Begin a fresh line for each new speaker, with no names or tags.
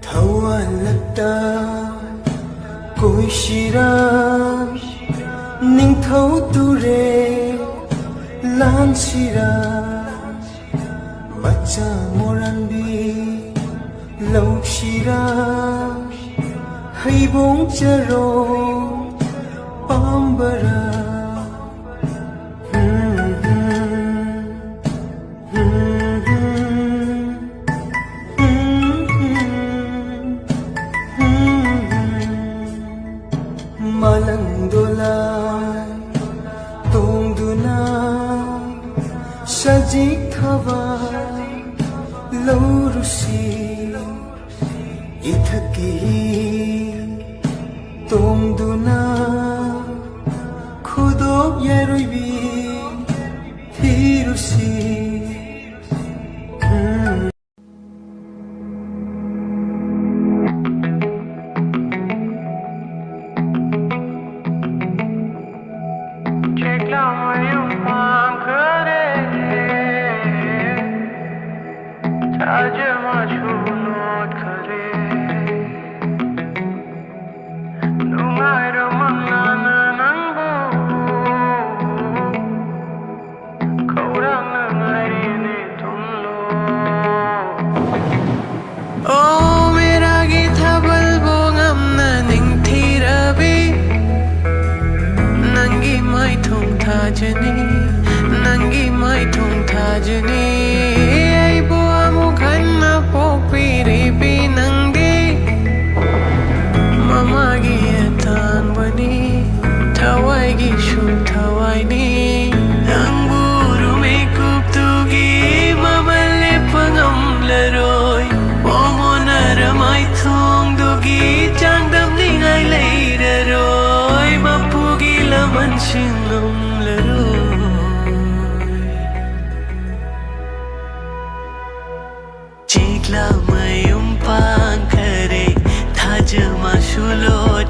thawalata koishira ningthau ture lansira macha moranbi laushira haibong charo pambara malang dolai tongduna sajik thawa laurusi ithaki tongduna khudok yaroibi thirusi
Nangi mai thong thajani ai bua mu khanna pokpiri pi nangi mama gi tan bani thawai gi shu thawai ni nanguru me kup tu gi mamalle pangam laroi omonar mai thong du gi changdam ni ngai leiraroi mapu gi laman singam Chikla mayum pang kare thaj ma shulot